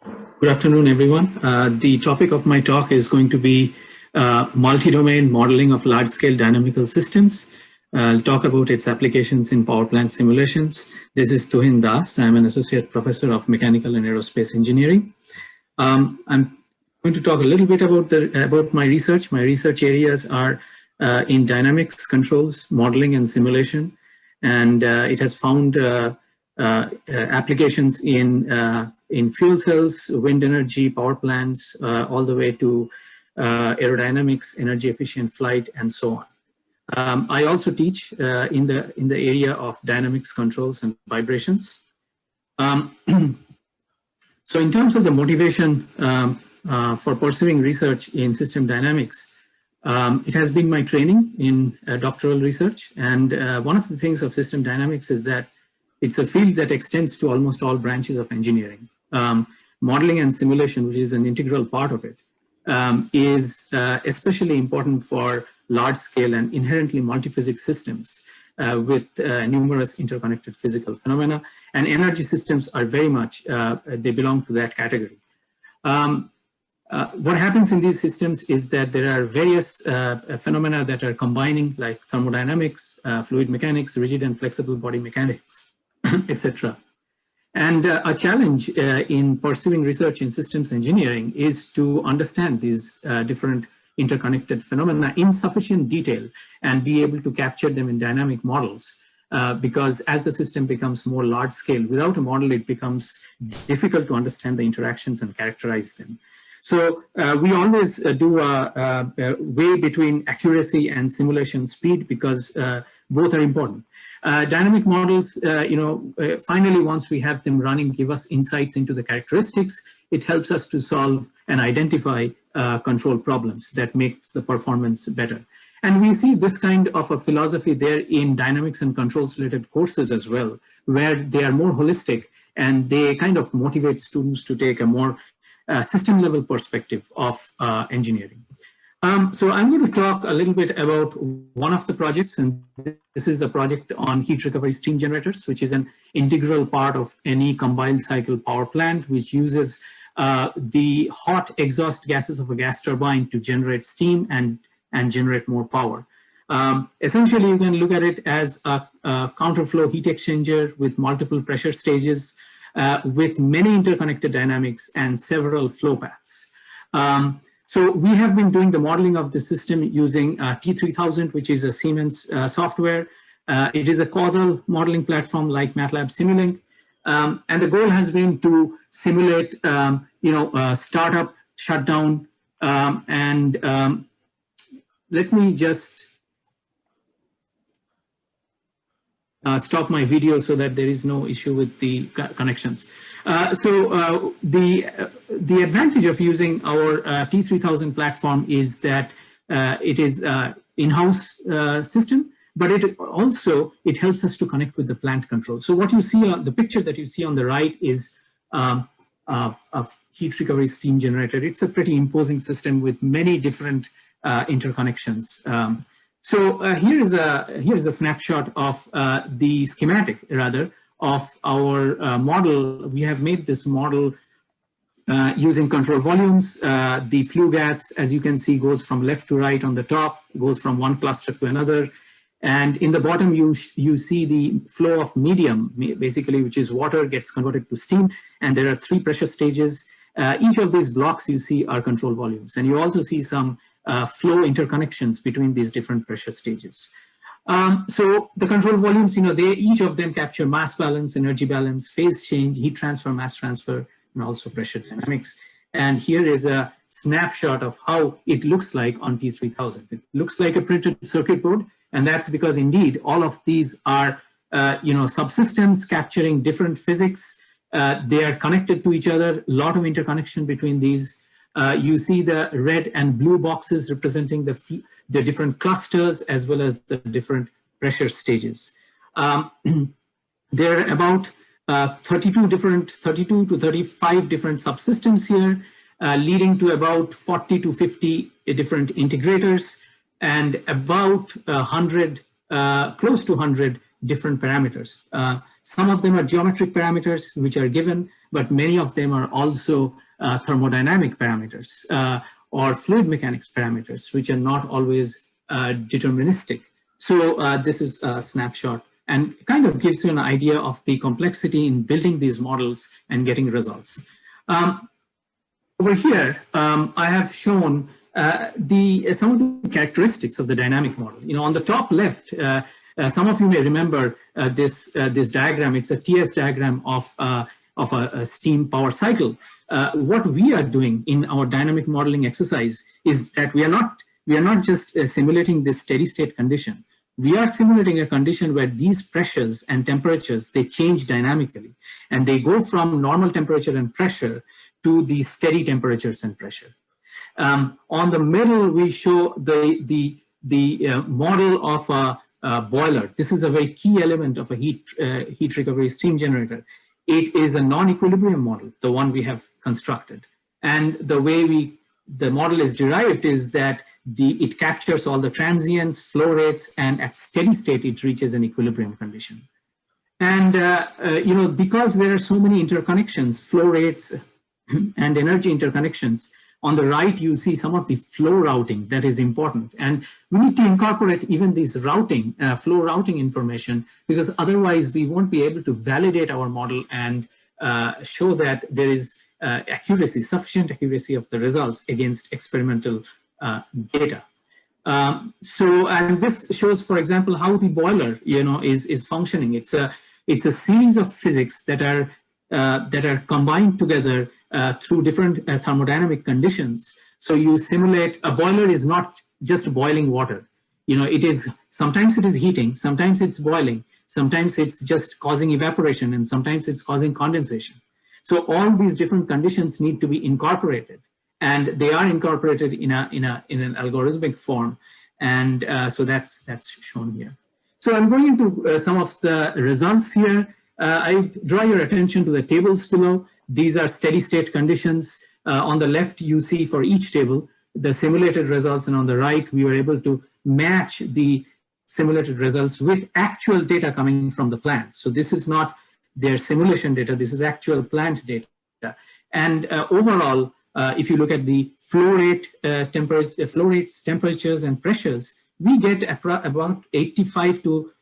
Good afternoon, everyone. The topic of my talk is going to be multi-domain modeling of large-scale dynamical systems. I'll talk about its applications in power plant simulations. This is Tuhin Das. I'm an associate professor of mechanical and aerospace engineering. I'm going to talk a little bit about my research. My research areas are in dynamics, controls, modeling, and simulation. And it has found applications in fuel cells, wind energy, power plants, all the way to aerodynamics, energy efficient flight, and so on. I also teach in the area of dynamics, controls, and vibrations. So in terms of the motivation for pursuing research in system dynamics, it has been my training in doctoral research. And one of the things of system dynamics is that it's a field that extends to almost all branches of engineering. Modeling and simulation, which is an integral part of it, is especially important for large-scale and inherently multi-physics systems with numerous interconnected physical phenomena. And energy systems are very much, they belong to that category. What happens in these systems is that there are various phenomena that are combining, like thermodynamics, fluid mechanics, rigid and flexible body mechanics, etc. And a challenge in pursuing research in systems engineering is to understand these different interconnected phenomena in sufficient detail and be able to capture them in dynamic models. Because as the system becomes more large scale, without a model, it becomes difficult to understand the interactions and characterize them. So we always do a way between accuracy and simulation speed because both are important. Dynamic models, finally, once we have them running, give us insights into the characteristics. It helps us to solve and identify control problems that makes the performance better. And we see this kind of a philosophy there in dynamics and controls related courses as well, where they are more holistic and they kind of motivate students to take a more system level perspective of engineering. So I'm going to talk a little bit about one of the projects, and this is the project on heat recovery steam generators, which is an integral part of any combined cycle power plant, which uses the hot exhaust gases of a gas turbine to generate steam and generate more power. Essentially, you can look at it as a counterflow heat exchanger with multiple pressure stages, with many interconnected dynamics and several flow paths. So we have been doing the modeling of the system using T3000, which is a Siemens software. It is a causal modeling platform like MATLAB Simulink. And the goal has been to simulate, startup, shutdown, and let me just stop my video so that there is no issue with the connections. So the advantage of using our T3000 platform is that it is in-house system, but it helps us to connect with the plant control. So what you see on the picture that you see on the right is a heat recovery steam generator. It's a pretty imposing system with many different interconnections. So here's a snapshot of the schematic, rather, of our model. We have made this model using control volumes. The flue gas, as you can see, goes from left to right on the top, goes from one cluster to another. And in the bottom, you see the flow of medium, basically, which is water, gets converted to steam. And there are 3 pressure stages. Each of these blocks you see are control volumes. And you also see some flow interconnections between these different pressure stages. So the control volumes, each of them capture mass balance, energy balance, phase change, heat transfer, mass transfer, and also pressure dynamics. And here is a snapshot of how it looks like on T3000. It looks like a printed circuit board, and that's because indeed all of these are subsystems capturing different physics. They are connected to each other, a lot of interconnection between these. You see the red and blue boxes representing the different clusters as well as the different pressure stages. There are about 32 to 35 different subsystems here, leading to about 40 to 50 different integrators and about 100, close to 100 different parameters. Some of them are geometric parameters which are given, but many of them are also thermodynamic parameters or fluid mechanics parameters, which are not always deterministic. So this is a snapshot and kind of gives you an idea of the complexity in building these models and getting results. Over here, I have shown some of the characteristics of the dynamic model. You know, on the top left, some of you may remember this diagram. It's a TS diagram of a steam power cycle. What we are doing in our dynamic modeling exercise is that we are not just simulating this steady state condition. We are simulating a condition where these pressures and temperatures, they change dynamically, and they go from normal temperature and pressure to the steady temperatures and pressure. On the middle, we show the model of a boiler. This is a very key element of a heat recovery steam generator. It is a non-equilibrium model, the one we have constructed. And the way the model is derived is that it captures all the transients, flow rates, and at steady state, it reaches an equilibrium condition. And, you know, because there are so many interconnections, flow rates and energy interconnections, on the right, you see some of the flow routing that is important. And we need to incorporate even this routing, flow routing information, because otherwise we won't be able to validate our model and show that there is accuracy, sufficient accuracy of the results against experimental data. And this shows, for example, how the boiler, you know, is functioning. It's a series of physics that are combined together through different thermodynamic conditions. So you simulate, a boiler is not just boiling water. You know, sometimes it is heating, sometimes it's boiling, sometimes it's just causing evaporation, and sometimes it's causing condensation. So all these different conditions need to be incorporated, and they are incorporated in an algorithmic form. And so that's shown here. So I'm going into some of the results here. I draw your attention to the tables below. These are steady state conditions. On the left, you see for each table, the simulated results, and on the right, we were able to match the simulated results with actual data coming from the plant. So this is not their simulation data, this is actual plant data. And overall, if you look at the flow rates, temperatures, and pressures, we get about 85 to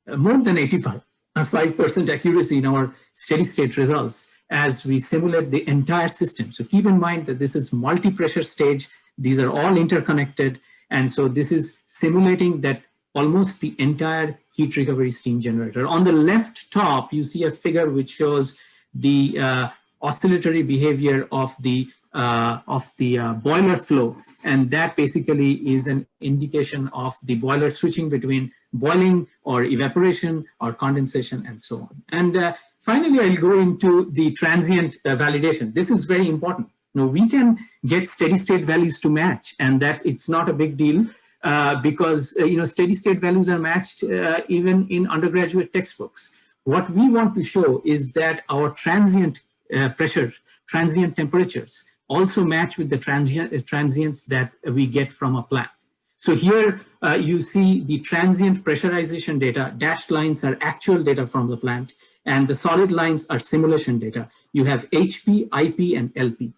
more than 85% accuracy in our steady state results as we simulate the entire system. So keep in mind that this is multi-pressure stage. These are all interconnected. And so this is simulating that almost the entire heat recovery steam generator. On the left top, you see a figure which shows the oscillatory behavior of the boiler flow. And that basically is an indication of the boiler switching between boiling or evaporation or condensation and so on. And finally, I'll go into the transient validation. This is very important. Now, we can get steady state values to match, and that it's not a big deal because you know, steady state values are matched even in undergraduate textbooks. What we want to show is that our transient pressure, transient temperatures also match with the transients that we get from a plant. So here you see the transient pressurization data. Dashed lines are actual data from the plant, and the solid lines are simulation data. You have HP, IP, and LP.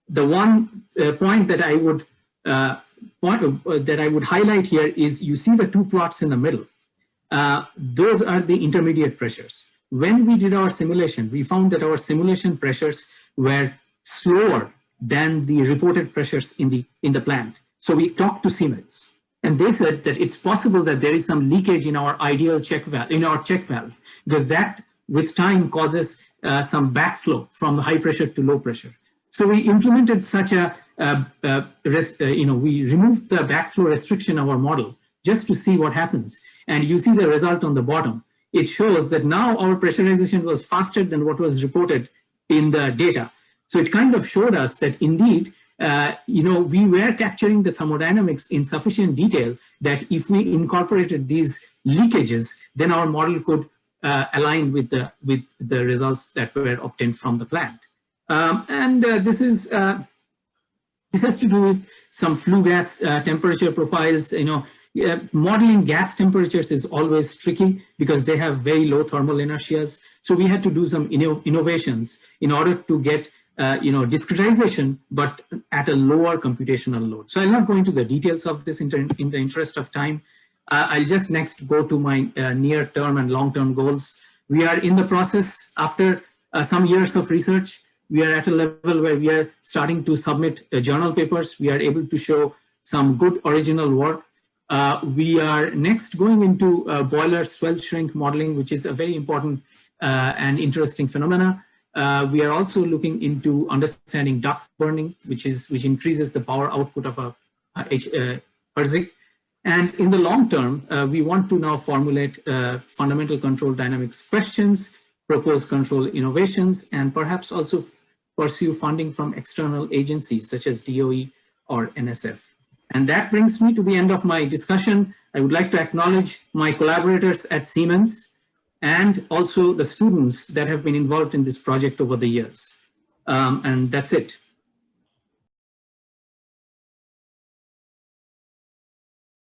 The one point that I would highlight here is you see the two plots in the middle. Those are the intermediate pressures. When we did our simulation, we found that our simulation pressures were slower than the reported pressures in the plant. So we talked to Siemens, and they said that it's possible that there is some leakage in our ideal check valve, because that with time causes some backflow from high pressure to low pressure. So we implemented such we removed the backflow restriction of our model just to see what happens. And you see the result on the bottom. It shows that now our pressurization was faster than what was reported in the data. So it kind of showed us that indeed, we were capturing the thermodynamics in sufficient detail that if we incorporated these leakages, then our model could align with the results that were obtained from the plant. This has to do with some flue gas temperature profiles. Modeling gas temperatures is always tricky because they have very low thermal inertias. So we had to do some innovations in order to get discretization, but at a lower computational load. So I'll not go into the details of this in the interest of time. I'll just next go to my near-term and long-term goals. We are in the process, after some years of research, we are at a level where we are starting to submit journal papers. We are able to show some good original work. We are next going into boiler swell shrink modeling, which is a very important and interesting phenomena. We are also looking into understanding duct burning, which increases the power output of a HRSG. And in the long term, we want to now formulate fundamental control dynamics questions, propose control innovations, and perhaps also pursue funding from external agencies such as DOE or NSF. And that brings me to the end of my discussion. I would like to acknowledge my collaborators at Siemens and also the students that have been involved in this project over the years. And that's it.